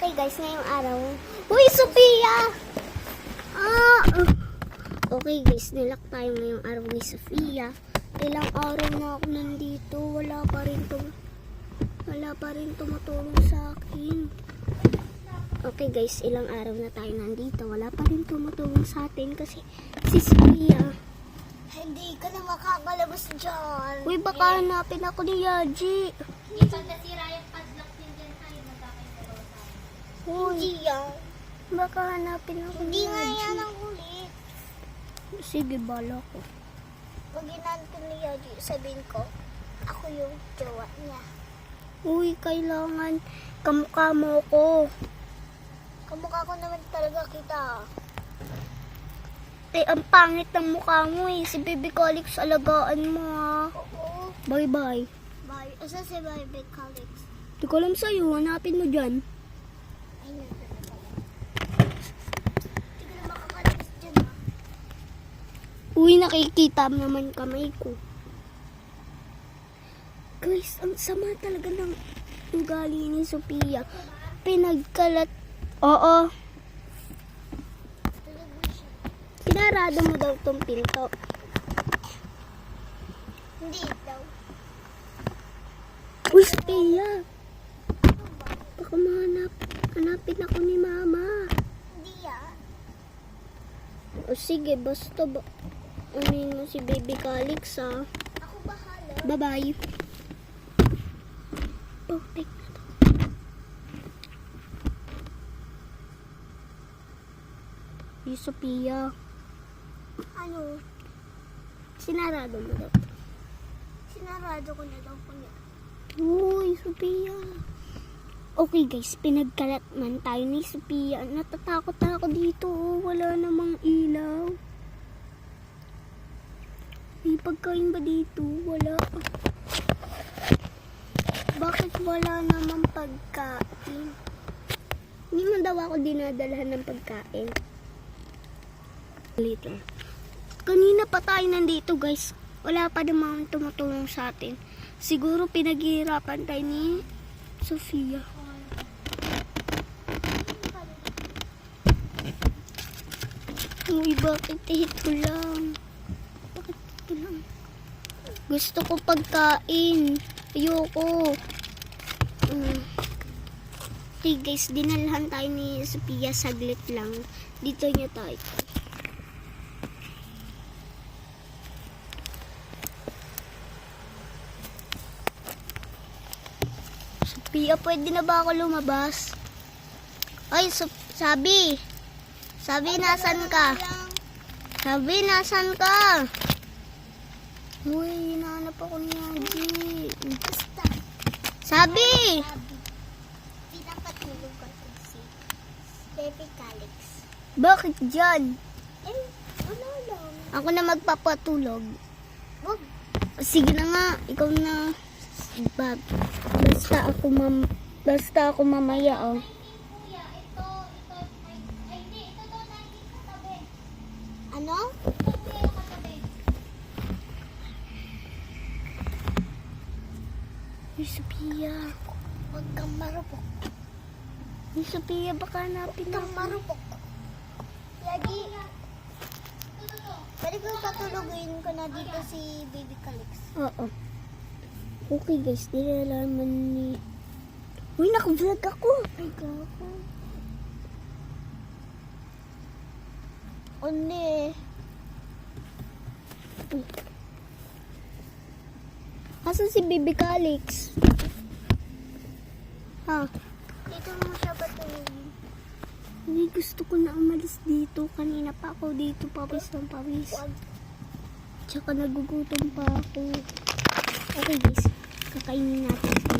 Okay guys, ngayong araw. Uy, Sophia! Okay guys, nilak tayo ngayong araw ni Sophia. Ilang araw na ako nandito. Wala pa rin tumutulong sa akin. Okay guys, ilang araw na tayo nandito. Wala pa rin tumutulong sa atin kasi si Sophia. Hindi ka na makakalabas dyan. Uy, baka hanapin ako ni Yaji. Hindi pag nasira yung padlock din dyan tayo, magkakaintero tayo. Hindi yan. Baka hanapin ako Hindi ni nga Yaji. yan ang ulit. Sige, bala ko. Pag inantin ni Yaji, sabihin ko, ako yung jowa niya. Uy, kailangan kamukha mo ko. Kamukha ko naman talaga kita. Eh, ang pangit ng mukha mo eh. Si Baby Calix, alagaan mo ha. Oo. Bye-bye. Bye. Asa si Baby Calix? Di ko alam sa'yo. Hanapin mo dyan. Ay, nandun na pala. Hindi ka na makakalabas dyan ha. Uy, nakikita mo naman kamay ko. Guys, ang sama talaga ng ugali ni Sophia. Pinagkalat. Oo. Sinarado mo daw tong pinto. Hindi daw. Uy, Sophia. Baka hanapin ako ni Mama. Hindi yan. O sige, basta ba unin mo si Baby Calix ha. Ako bahala. Bye-bye. Perfect na to. Uy, Sophia. Ano? Sinarado mo daw. Sinarado ko na daw po niya. Uy, Sophia. Okay guys, pinagkalat man tayo ni Sophia. Natatakot na ako dito. Wala namang ilaw. May pagkain ba dito? Wala. Bakit wala namang pagkain? Hindi man daw ako dinadalhan ng pagkain. Later. Kanina pa tayo nandito guys. Wala pa namang tumutulong sa atin. Siguro pinaghihirapan tayo ni Sophia. Uy, bakit ito lang? Bakit ito lang? Gusto ko pagkain. Ayoko. Okay guys, dinalhan tayo ni Sophia saglit lang. Dito niya tayo. Sophia, pwede na ba ako lumabas? Ay, Sabi! Sabi, nasan ka? Sabi, nasan ka? Uy, hinahanap ako ni Yaji. Basta. Sabi! Pinapatulog ako si Baby Calix. Bakit dyan? Eh, ano lang? Ako na magpapatulog. Wag. Sige na nga, ikaw na. Basta ako mamaya, oh. Ano? Uy, Sophia. Huwag kang marupok. Uy, Sophia, baka hanapin Huwag kang ako. marupok. Yagi. Pwede ko patulogin ko na dito si Baby Calix. Oo. Okay guys, nilalaman ni... Uy, naka-vlog ako. Ay, gago. Onne. Asan si Baby Calix? Ha? Dito mo siya patulogin. Hindi, gusto ko na umalis dito. Kanina pa ako dito, pawis ng pawis. Wag. Tsaka nagugutom pa ako. Okay guys, kakainin natin si